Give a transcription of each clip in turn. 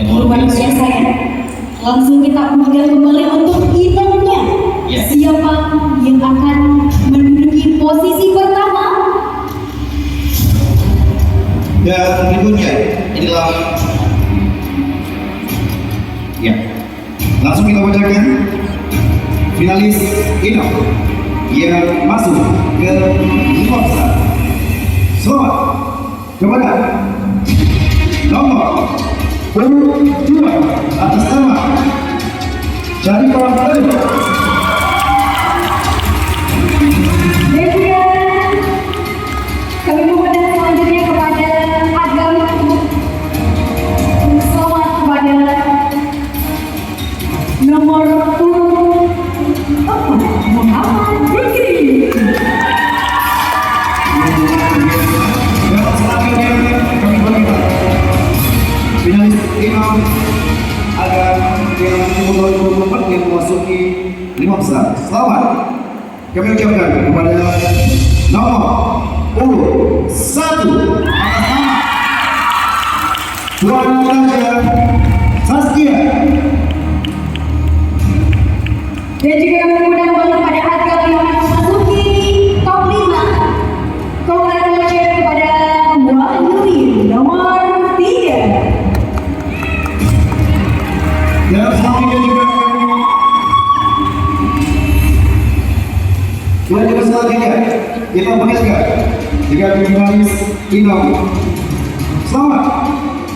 luar biasa ya. Langsung kita panggil kembali untuk inongnya. Siapa yang akan menduduki posisi pertama? Dan berikutnya inilah ya. Langsung kita bacakan finalis Inong yang masuk ke lima besar. Selamat kepada nomor 22 atas nama Jadi Perahu. Kami memandang selanjutnya kepada Agam. Selamat kepada nomor 4 Muhammad Fikri. Dan selanjutnya kami berikan finalis Inong Agam yang nomor 24 yang memasuki lima besar. Selamat kami ucapkan kepada nomor 1 atas nama Tuan Raja Saskia. Dan juga kami memandang kepada Agam yang memasuki top 5. Congratulations kepada Wahyudi nomor 3. Dan selanjutnya juga selanjutnya kita mengingatkan jika finalis Inong. Selamat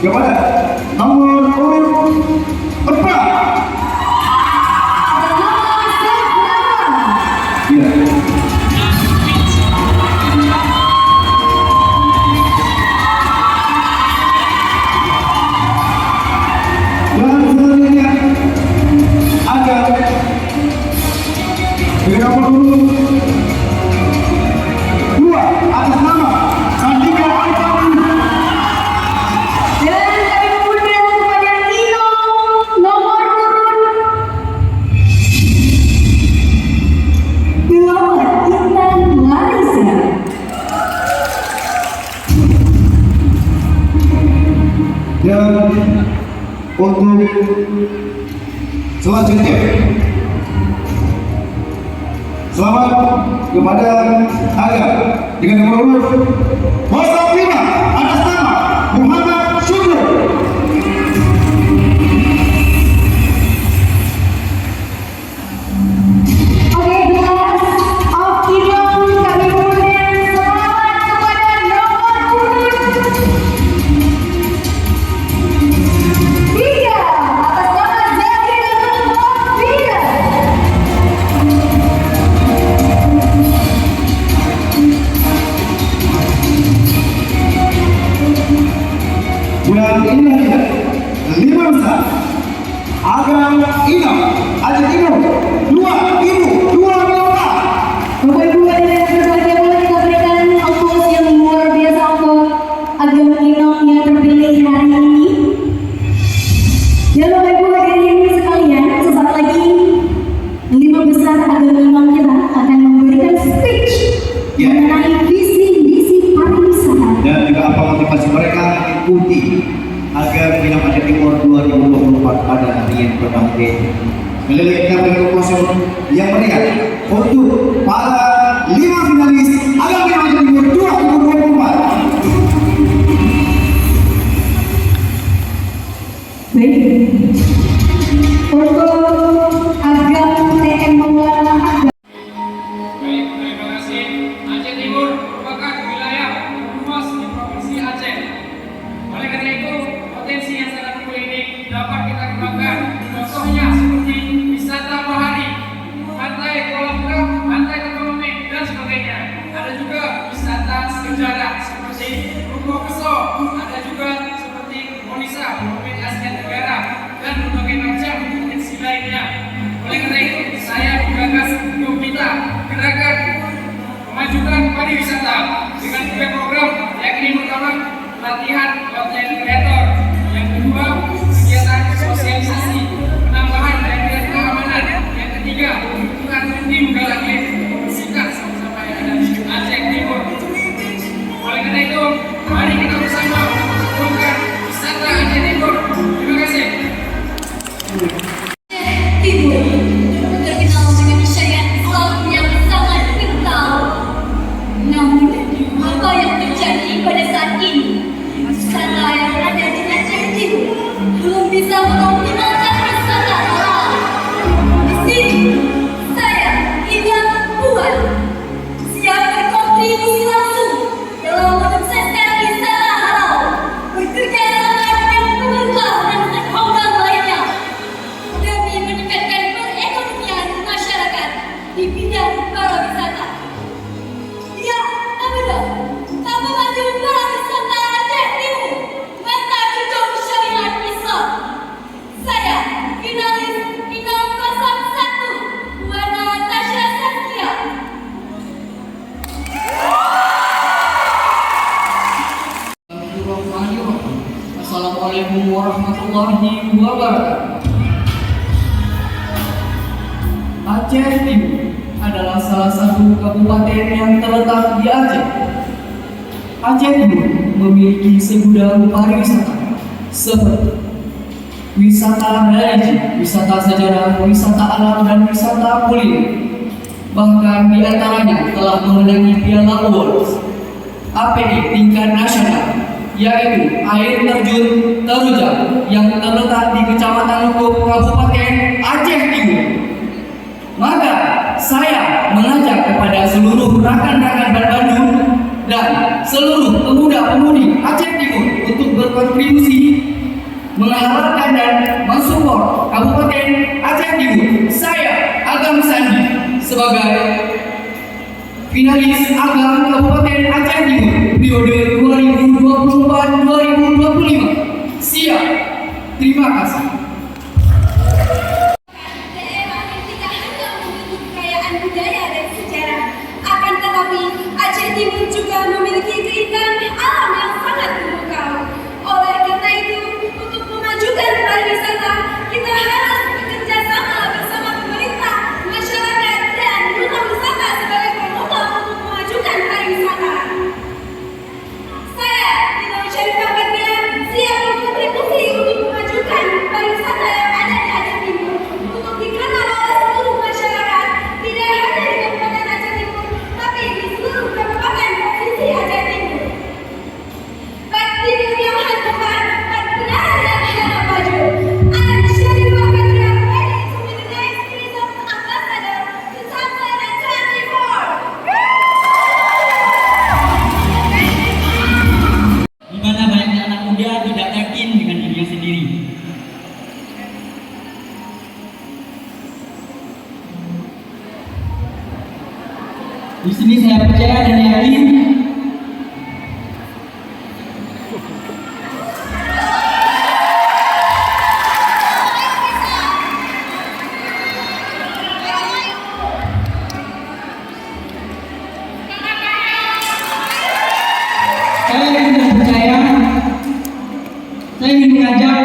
kepada nomor 4. Ya. Dan selanjutnya ada dengan nomor 2 atas nama Sandika Alfani. Dan kami memandang kepada Inong nomor 8 Intan Larissa. Dan untuk selanjutnya selamat kepada Agam dengan nomor 05 atas nama Muhammad Syukur. Oke, kelas of Inong kami memandang selamat kepada nomor urut 3 atas nama Zakira Nurfira. Dan inilah dia lima besar Agam Inong Ajit Inong 2 Melaka. Bapak Ibu hadirin yang berbahagia, boleh kita berikan aplaus yang luar biasa untuk Agam Inong yang terpilih hari ini. Dan Bapak Ibu hadirin sekalian, sesaat lagi 5 besar Agam Inong kita akan memberikan speech mengenai visi misi pariwisata. Dan juga apa motivasi mereka mengikuti agar Inong Aceh Timur 2024 pada hari yang berbangkit. Melihat kita berikan kosong yang meriah untuk para 5 finalis Agam Inong Aceh Timur 2024. Baik, untuk Agam TM Maulana Agam. Baik, terima kasih. Aceh Timur merupakan wilayah luas di Provinsi Aceh. Oleh karena itu, potensi yang sangat mulia ini dapat kita kembangkan. Contohnya seperti wisata bahari, pantai kolam renang, pantai ekonomi, dan sebagainya. Ada juga wisata sejarah seperti Rumah Keso, ada juga seperti Monisa, Provinsi Asia Tenggara, dan berbagai macam potensi lainnya. Oleh karena itu, saya menggagas untuk kita gerakan memajukan pariwisata dengan 3 program, yakni pertama latihan konten kreator, yang kedua kegiatan sosialisasi penambahan dan keamanan, yang ketiga kebutuhan tim galaktif membersihkan sama-sama yang ada di Aceh Timur. Oleh karena itu, mari kita bersama mengembangkan wisata Aceh Timur. Terima kasih. Assalamualaikum warahmatullahi wabarakatuh. Aceh Timur adalah salah satu kabupaten yang terletak di Aceh. Aceh Timur memiliki segudang pariwisata seperti wisata religi, wisata sejarah, wisata alam, dan wisata kuliner. Bahkan di antaranya telah memenangi Piala Awards API tingkat nasional, yaitu air terjun Terujang yang terletak di Kecamatan Lukuk, Kabupaten Aceh Timur. Maka saya mengajak kepada seluruh rekan-rekan Bandung dan seluruh pemuda-pemudi Aceh Timur untuk berkontribusi mengharapkan dan mensupport Kabupaten Aceh Timur. Saya Agam Sandi sebagai finalis Agam Kabupaten Aceh Timur periode 2024-2025. Siap. Terima kasih. Daerah yang tidak hanya memiliki kekayaan budaya dan sejarah, akan tetapi Aceh Timur juga memiliki keindahan alam yang sangat memukau. Oleh karena itu, untuk memajukan pariwisata, kita harus bekerja sama bersama pemerintah, masyarakat, dan dunia wisata sebagai pemotor untuk memajukan pariwisata. Saya, Dina Syarifah Badriah, siap berkontribusi untuk memajukan pariwisata yang ada di Aceh Timur, untuk dikenal oleh seluruh masyarakat, tidak hanya di Kabupaten Aceh Timur, tapi di seluruh kabupaten provinsi Aceh Timur. Berdiri yang hadapan, benar yang hadap maju. Ana Syarifah Badriah, ready to be the next tourism ambassador 2024. Di mana banyaknya anak muda tidak yakin dengan dirinya sendiri. Di sini saya percaya dan yakin saya ingin mengajak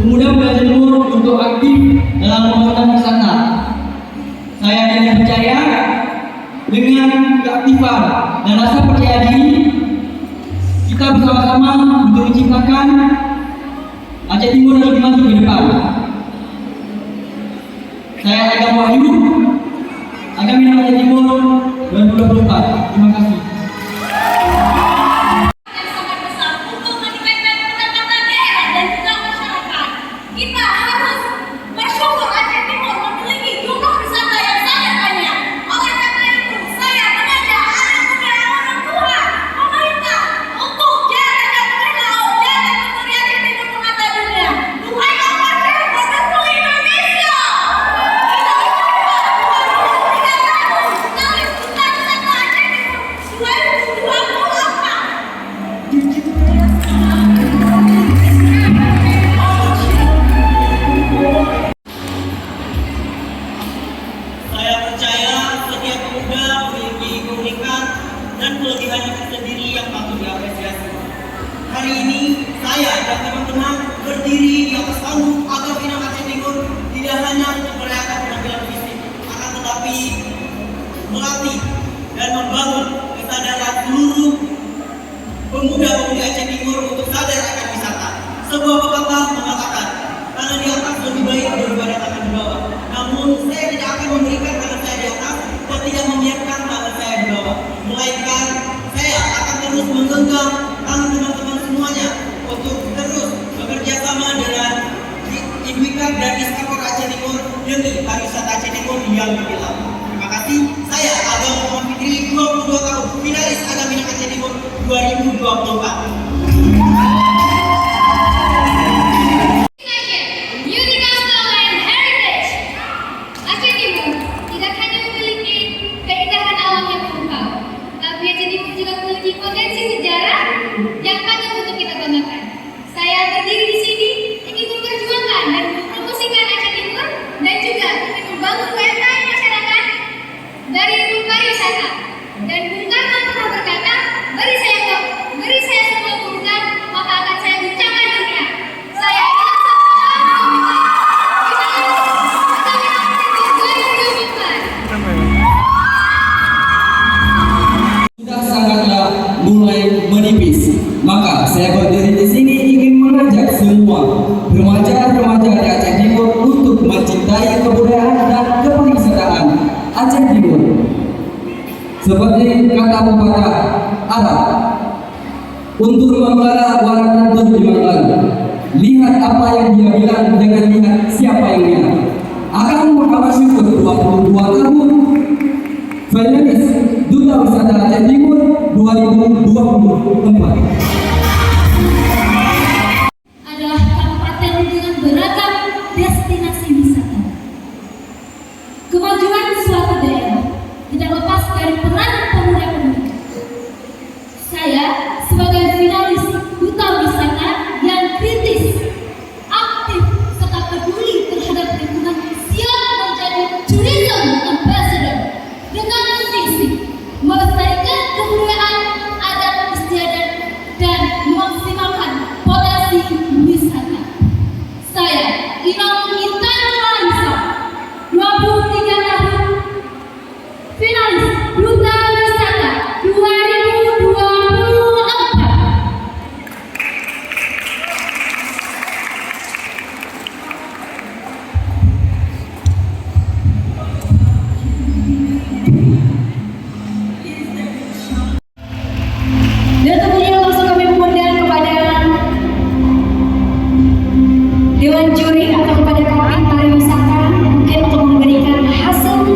pemuda-pemuda Timur untuk aktif dalam pembangunan wisata. Saya ingin percaya dengan keaktifan dan rasa percaya diri, kita bersama-sama untuk menciptakan Aceh Timur lebih maju ke depan. Saya Agam Wahyu, Agam Minang Aceh Timur 2024. Terima kasih. Yang sangat besar untuk meningkatkan pendapatan daerah dan juga masyarakat. Kita harus bersyukur Aceh Timur memiliki jumlah wisata yang sangat banyak. Oleh karena itu, saya mengajak anak muda, orang tua, pemerintah untuk jangan mengenal jangan memberi Aceh Timur ke mata dunia. Duhai kawan, produk Indonesia. Kita mencoba 2003 tahun, tapi kita wisata Aceh Timur 2024. Saya percaya setiap pemuda memiliki keunikan dan kelebihannya tersendiri yang patut diapresiasi. Hari ini saya dan teman-teman berdiri di atas panggung Agam Minang Aceh Timur tidak hanya untuk merayakan penampilan fisik, akan tetapi melatih dan membangun kesadaran seluruh pemuda-pemudi Aceh Timur untuk sadar akan wisata. Sebuah pepatah mengatakan, tangan di atas lebih baik daripada tangan di bawah. Namun saya tidak akan memberikan tangan saya di atas dan tidak membiarkan tangan saya di bawah. Melainkan saya akan terus menggenggam tangan teman-teman semuanya untuk terus bekerja sama dengan Indikar dan Iskakor Aceh Timur demi pariwisata Aceh Timur yang gemilang. Terima kasih. Saya Agam Muhammad Fikri, 22 tahun, finalis Agam Minang Aceh Timur 2024. Unique National and Heritage. Aceh Timur tidak hanya memiliki keindahan alam yang memukau, tapi Aceh Timur juga memiliki potensi sejarah yang patut untuk kita banggakan. Saya berdiri di sini ingin memperjuangkan dan mempromosikan Aceh Timur dan juga ingin membangun UMKM masyarakat dari pariwisata. Dan Bung Karno pernah berkata, beri saya semua kebutuhan, maka akan saya guncangkan dunia. Maka saya berdiri di sini ingin mengajak semua remaja-remaja di Aceh Timur untuk mencintai kebudayaan dan kepariwisataan Aceh Timur. Seperti kata pepatah Arab, untuk membela walau tentu dimakan. Lihat apa yang dia bilang, jangan lihat siapa yang bilang. Akan Muhammad Syukur 22 tahun, finalis Duta Wisata Aceh Timur 2024. Adalah kabupaten dengan beragam destinasi wisata. Kemajuan suatu daerah tidak lepas dari peran pemuda-pemudi. Saya sebagai finalis Duta Wisata yang kritis, aktif, serta peduli terhadap lingkungan, siap menjadi tourism ambassador dengan visi melestarikan kebudayaan adat istiadat dan memaksimalkan potensi wisata. Saya Inong Intan Raisa, 23 tahun, finalis Duta Wisata 2024. Dan tentunya langsung kami mengundang kepada Dewan Juri atau kepada Kapten Pariwisata mungkin untuk memberikan hasil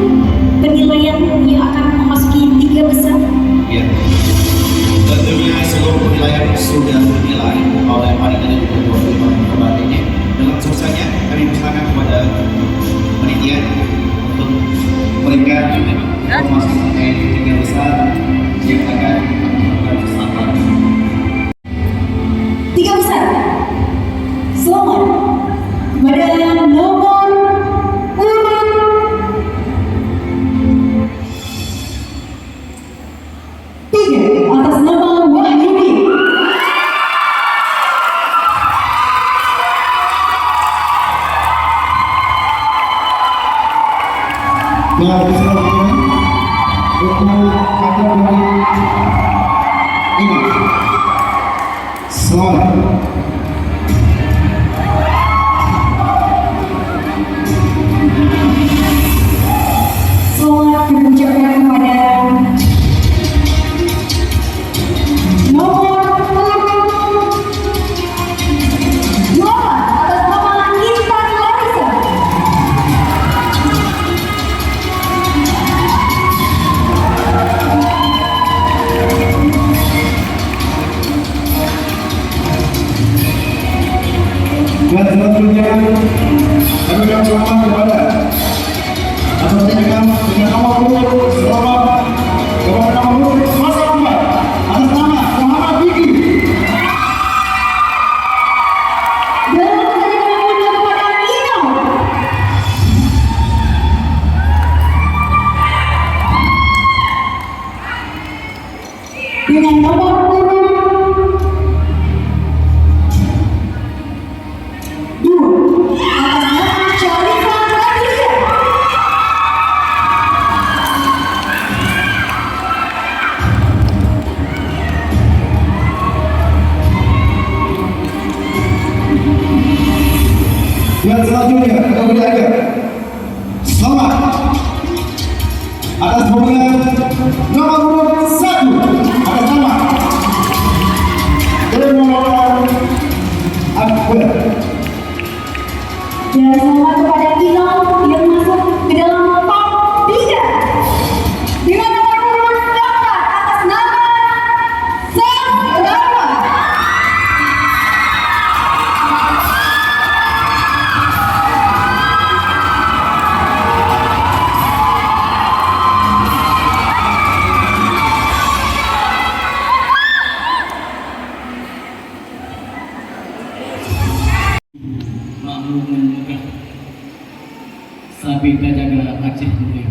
penilaian yang akan memasuki 3 besar. Ya, tentunya seluruh penilaian sudah dinilai oleh panitia dan juga tuan rumah ini. Dengan suksesnya kami persilakan kepada panitia untuk memberikan informasi terkait 3 besar yang akan melakukan bersama. 3 besar. Selamat kepada nomor urut 3 atas nama Wahyudi. Dan selanjutnya untuk kategori ini selamat Selamat diucapkan kepada nomor urut 2 atas nama Intan Larissa. dan selanjutnya kami ucapkan selamat kepada atau dengan nomor urut selamat kepada nomor urut Mas Ahmad atas nama Muhammad Diki. Dan kami mengundang kepada Ino. Dengan nomor urut 2 atas nama Syarifah Khadijah. Dan selanjutnya kategori akhir selamat atas pemenang nomor urut 1 atas nama Dermawan Akbar. Dan selamat kepada Ino yang masuk ke dalam top 3 dengan nomor urut 4 atas nama Sam Rama. Makluman megah Sabi kajaga Aceh Mulia.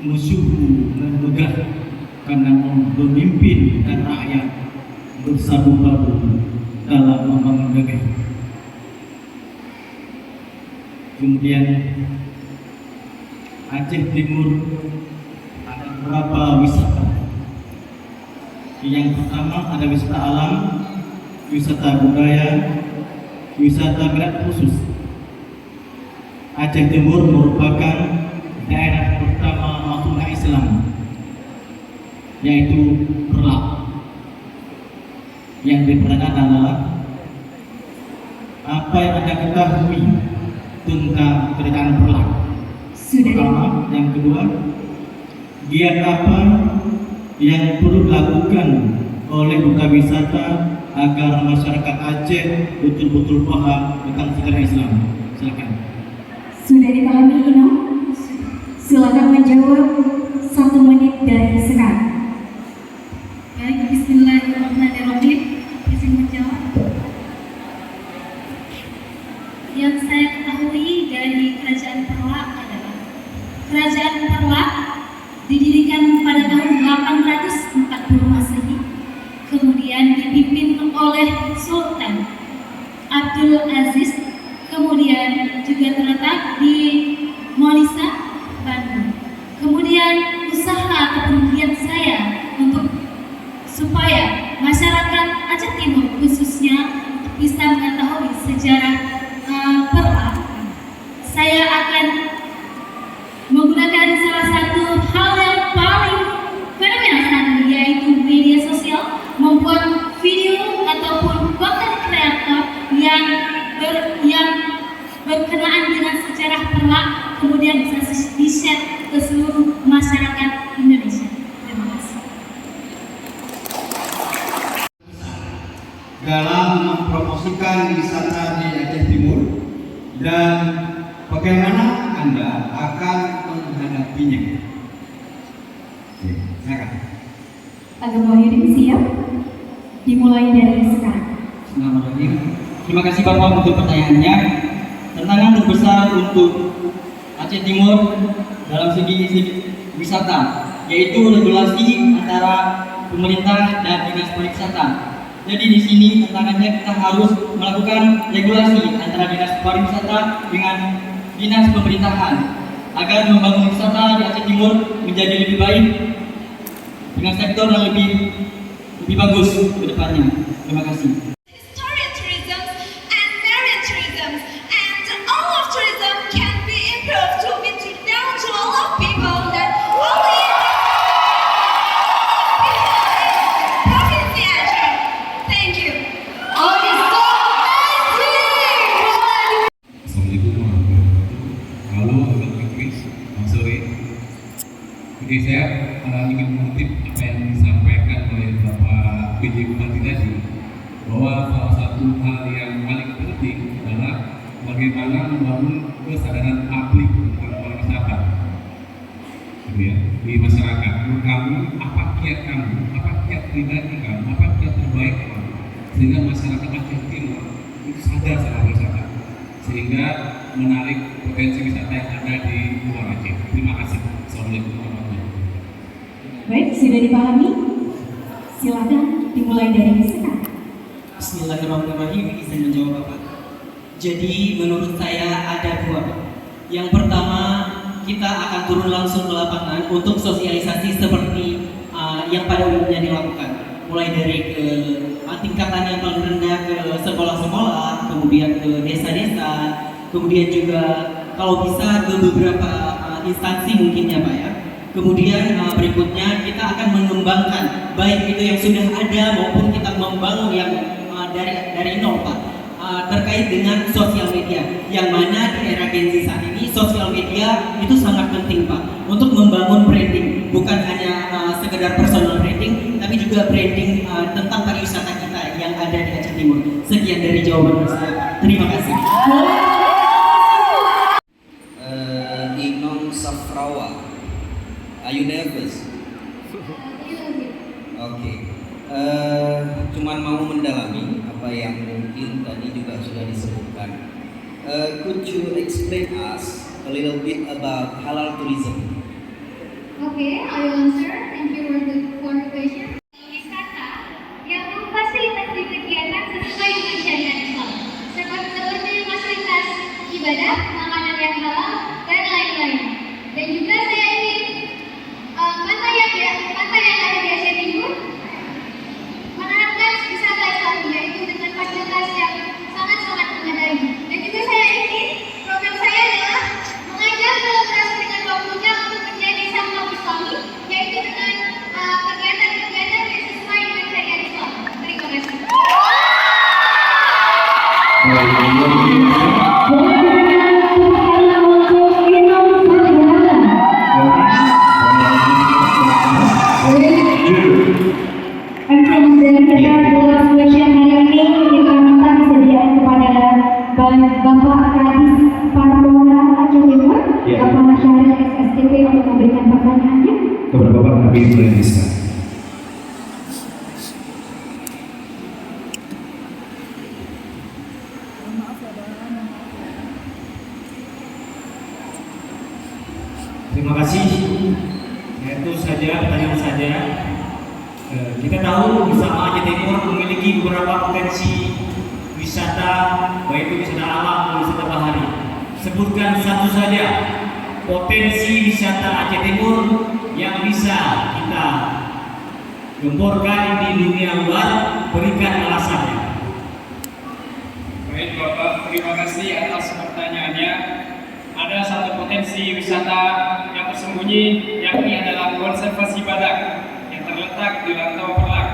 Musuhmu megah karena memimpin dan rakyat bersatu padu dalam membangun negeri. Kemudian Aceh Timur ada beberapa wisata Yang pertama ada wisata alam, wisata budaya, wisata minat khusus. Aceh Timur merupakan daerah pertama masuknya Islam, yaitu Perlak. Yang dipertanyakan adalah apa yang Anda ketahui tentang kerajaan Perlak? Sudah Pertama, yang kedua, giat apa yang perlu dilakukan oleh duta wisata agar masyarakat Aceh betul-betul paham tentang sejarah Islam? Silakan. Sudah dipahami Ino? Silakan menjawab 1 menit dari sekarang. Baik, bismillahirrahmanirrahim. Izin menjawab. Yang saya ketahui dari Kerajaan Perlak adalah Kerajaan Perlak didirikan pada tahun 840 Masehi, kemudian dipimpin oleh Sultan Abdul Aziz, kemudian juga terletak di Monisa, Bandung. Kemudian usaha ataupun giat saya untuk supaya masyarakat Aceh Timur khususnya bisa mengetahui sejarah Perlak, saya akan menggunakan salah satu hal yang paling fenomenal saat ini, yaitu media sosial, membuat video ataupun konten kreator yang berkenaan dengan sejarah Perlak, kemudian bisa di-share ke seluruh masyarakat Indonesia. Terima kasih. Dalam mempromosikan wisata di Aceh Timur dan bagaimana Anda akan menghadapinya? Silakan. Agam Wahyudin siap? Dimulai dari sekarang. Bismillahirrahmanirrahim. Terima kasih Bapak untuk pertanyaannya. Tantangan terbesar untuk Aceh Timur dalam segi wisata yaitu regulasi antara pemerintah dan dinas pariwisata. Jadi di sini tantangannya kita harus melakukan regulasi antara dinas pariwisata dengan dinas pemerintahan agar membangun wisata di Aceh Timur menjadi lebih baik dengan sektor yang lebih bagus ke depannya. Terima kasih. Historic tourism and marine tourism and all of tourism can be improved to meet down to all of people that only Provinsi Aceh. Thank you. Oke, so amazing! Assalamualaikum warahmatullahi wabarakatuh. Halo, Abang Chris. Selamat sore. Oke, saya ingin mengutip apa yang disampaikan oleh Bapak PJ Bupati tadi, bahwa salah satu hal yang paling penting adalah bagaimana membangun kesadaran publik tentang pariwisata, gitu ya, di masyarakat. Menurut kamu, apa kiat kamu, apa kiat pribadi kamu, apa kiat terbaik kamu, sehingga masyarakat Aceh Timur itu sadar sama pariwisata, sehingga menarik potensi wisata yang ada di luar Aceh. Terima kasih. Assalamualaikum warahmatullahi wabarakatuh. Baik, sudah dipahami? Silakan dimulai dari sekarang. Bismillahirrahmanirrahim. Izin menjawab Bapak. Jadi menurut saya ada dua. Yang pertama, kita akan turun langsung ke lapangan untuk sosialisasi seperti yang pada umumnya dilakukan, mulai dari ke tingkatan yang paling rendah ke sekolah-sekolah, kemudian ke desa-desa, kemudian juga kalau bisa ke beberapa instansi mungkin ya Pak ya. Kemudian berikutnya kita akan mengembangkan baik itu yang sudah ada maupun kita membangun yang dari nol Pak, terkait dengan sosial media, yang mana di era Gen Z saat ini sosial media itu sangat penting Pak untuk membangun branding, bukan hanya sekedar personal branding tapi juga branding tentang pariwisata kita yang ada di Aceh Timur. Sekian dari jawaban saya Pak. Terima kasih. Inom Safrawa, are you nervous? Oke. Cuman mau mendalami apa yang mungkin tadi juga sudah disebutkan. Could you explain us a little bit about halal tourism? Okay, I will answer. Thank you for the question. Wisata yang memfasilitasi kegiatan sesuai dengan syariat Islam, seperti fasilitas ibadah, makanan yang halal, dan lain-lain. Dan juga saya ingin pantai yang ada di Aceh Timur Boleh diberikan tepuk tangan untuk Inom Farhana. Untuk mendengarkan bola spesial hari ini, kita minta kesediaan kepada Bapak Kadis Parpora Aceh Timur, Bapak Masyarakat SSTP untuk memberikan pertanyaannya. Kepada Bapak Habib Indonesia. Terima kasih. Itu saja pertanyaan saja. Kita tahu bersama Aceh Timur memiliki beberapa potensi wisata, baik itu wisata alam maupun wisata bahari. Sebutkan satu saja potensi wisata Aceh Timur yang bisa kita gemborkan di dunia luar. Berikan alasannya. Baik Bapak, terima kasih atas pertanyaannya. Ada satu potensi wisata yang tersembunyi, yakni adalah konservasi badak yang terletak di Rantau Perlak.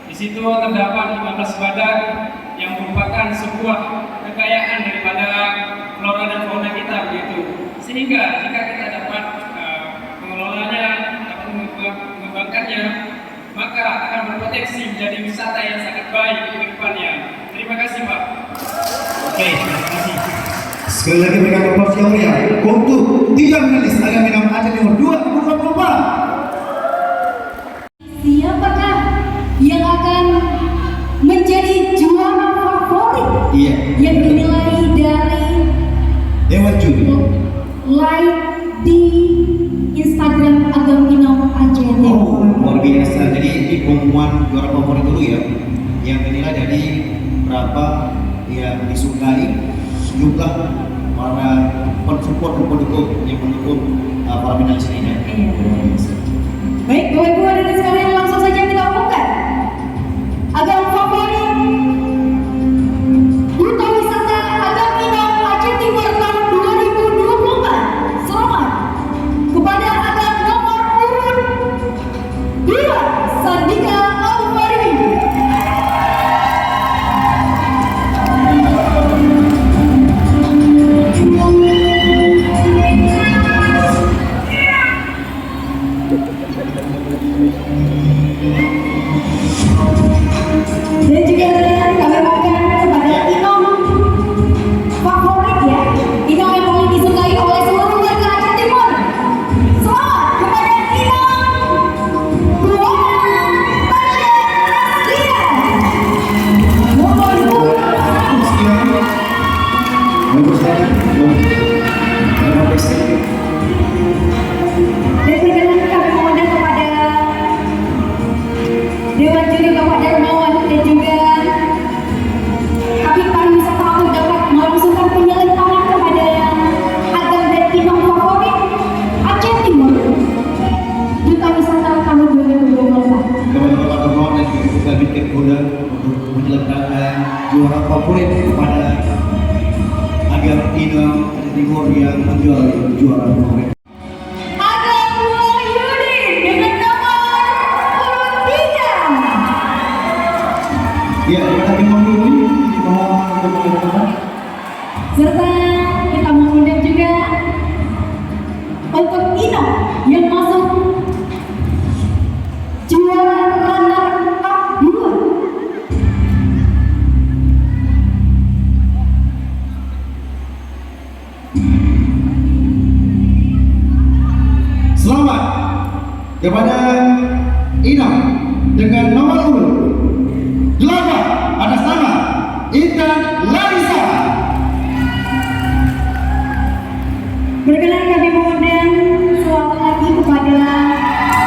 Di situ terdapat 15 badak yang merupakan sebuah kekayaan daripada flora dan fauna kita begitu. Sehingga jika kita dapat mengelolanya, dapat mengembangkannya, maka akan berpotensi menjadi wisata yang sangat baik ke depannya. Terima kasih Pak. Oke, terima kasih. Sekali lagi berikan aplaus yang meriah untuk 3 finalis Agam Minang Aceh Timur 2024. Siapakah yang akan menjadi juara favorit Iya. yang dinilai dari Dewan Juri. like di Instagram Agam Minang Aceh Timur? Oh, luar biasa. Jadi ini pengumuman juara favorit dulu ya, yang dinilai dari berapa yang disukai, jumlah para pensupport dan pendukung yang mendukung para finalis ini. Iya. Baik, Bapak Ibu hadirin sekalian, langsung saja kita umumkan Agam favorit Duta Wisata Agam Minang Aceh Timur tahun 2024. Selamat kepada Agam nomor urut 2, Sandika Al-Fari. Dan juga kami mohon kepada Inom favorit ya, Inom yang paling disukai oleh seluruh warga Aceh Timur. Selamat kepada Inom Buana Tasya Lia nomor 2. Bagus sekali. Terima kasih. Dan sekarang kami mohon kepada Dewan Juri Bapak Darmawan dan juga Kabin Pariwisata untuk dapat melangsungkan penyelenggaraan kepada Agam dan Inom favorit Aceh Timur Duta Wisata tahun 2024. Kepada Bapak Darmawan dan juga Kabin Kepolda untuk menyelenggarakan juara favorit kepada Agam Minang Aceh Timur yang menjuarai juara favorit. Agam Wahyudin dengan nomor urut 3. Ya, kita Minang dulu mohon untuk menentukan. Serta kita mengundang juga untuk Inom yang masuk juara runner up 2. Selamat kepada Inom dengan nomor urut 8 atas nama Intan Larissa. Berkenan kami mengundang selamat lagi kepada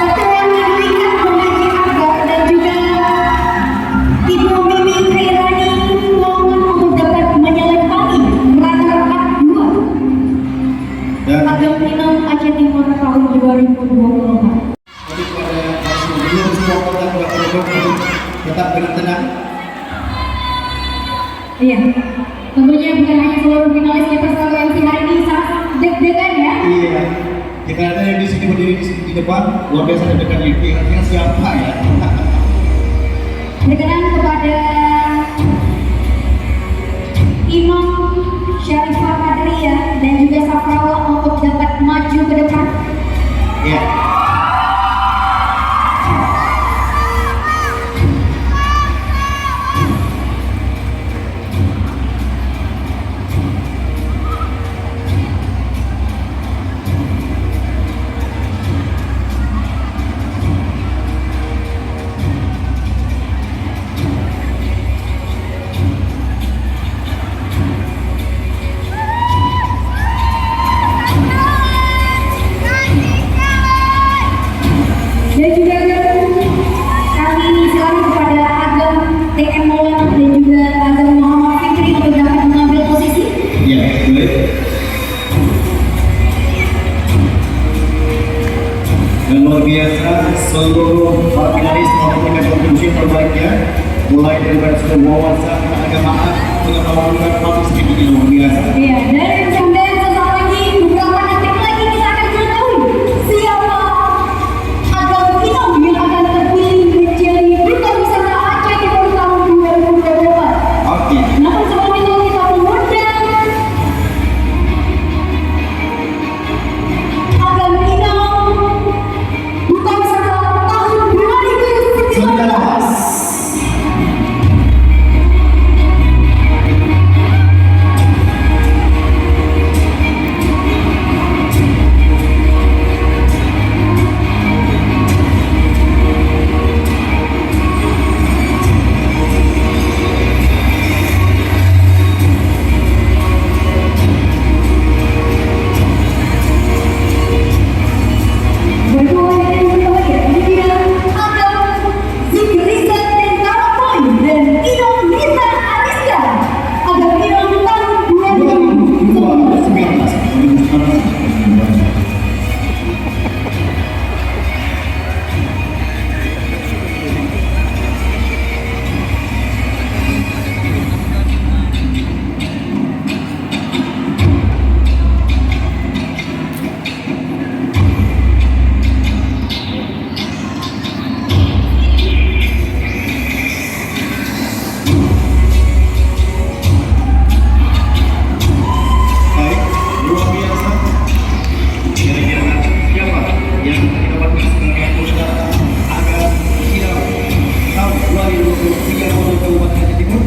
Ketua Tingkat Pengaji Agam dan juga Ibu Mimi Khairani mohon untuk dapat menyelenggarkan runner up 2 Dan Agam Minang Aceh Timur tahun 2024. Jadi kepada seluruh supporter dan juga pendukung untuk tetap dengan tenang. Iya, tentunya bukan hanya seluruh finalis kita selalu MC hari ini sangat deg-degan ya. Iya. Jika ada yang di sini berdiri di depan, luar biasa deg-degan ini. Kira-kira siapa ya? Berkenan kepada Imam Syarifah Kadria dan juga Safrawa untuk dapat maju ke depan. Ya. Dan juga kami selalu kepada Agam TM Maulana dan juga Agam Muhammad Fikri untuk dapat mengambil posisi. Ya, baik. Dan luar biasa seluruh para finalis memberikan kontribusi terbaiknya, mulai dari sudut wawasan keagamaan, pengetahuan public speaking yang luar biasa. Iya, dan kemudian sesaat lagi beberapa detik lagi kita akan mengetahui siapa Agam Inom yang akan terpilih menjadi Duta Wisata Aceh Timur tahun 2024. Oke. Namun sebelum itu kita mengundang Agam Inom Duta Wisata tahun 2019. Berdua dengan berbahagia kemudian Agam Zikriza dan Karapoin dan Inom Nita Ariska. Agam Inom tahun 2019. Baik, luar biasa. Kira-kira siapa yang didapatkan sebagai Duta Agam Inom tahun 2023 untuk Kabupaten Aceh Timur?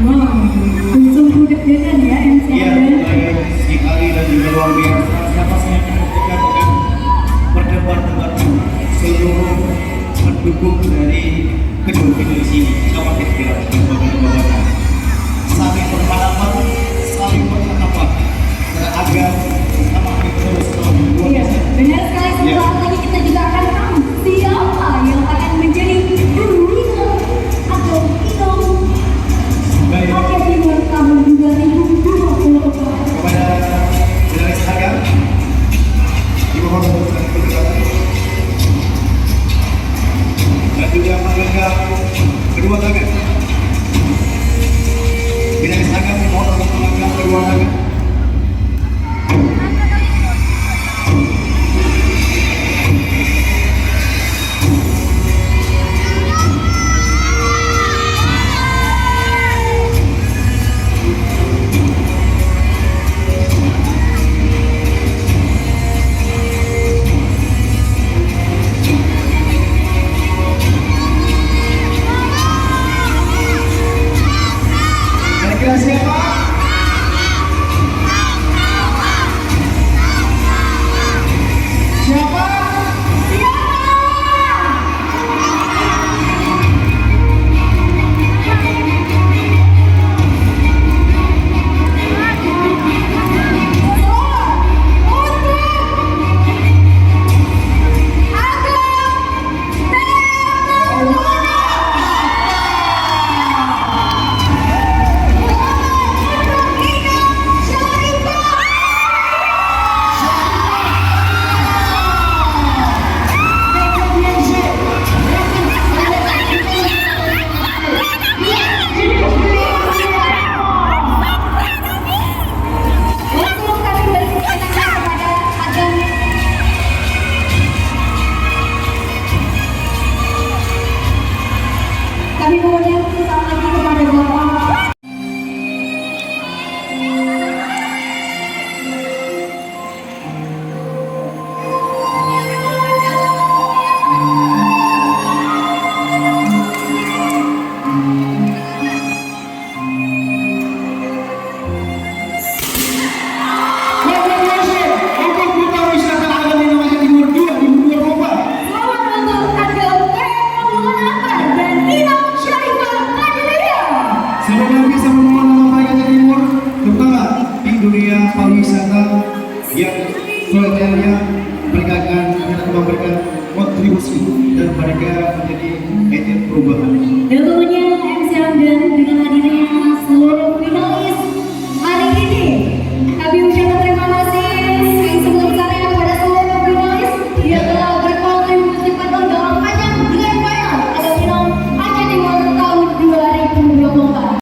Wow, sungguh deg-degan ya MC Iya, Anda. baik sekali dan juga luar biasa. Siapa sih yang membuktikan dengan berdebat-debat seluruh pendukung dari kedua Indonesia ini? Siapa kira-kira bapak-bapak? Saling berhadapan, saling berhadapan. Agam bersama terus tahun Iya, 2020. benar sekali. Sebentar lagi kita juga akan tahu siapa yang akan menjadi Duta Agam Inom Baik, Aceh Timur tahun 2024. kepada finalis Agam, dimohon untuk saling berdekatan. Dan juga menggenggam kedua tangan. Finalis Agam dimohon untuk menggenggam kedua tangan. Selanjutnya mereka akan memberikan kontribusi dan mereka menjadi agent perubahan. Dan tentunya MC Ramdan dengan hadirnya seluruh finalis hari ini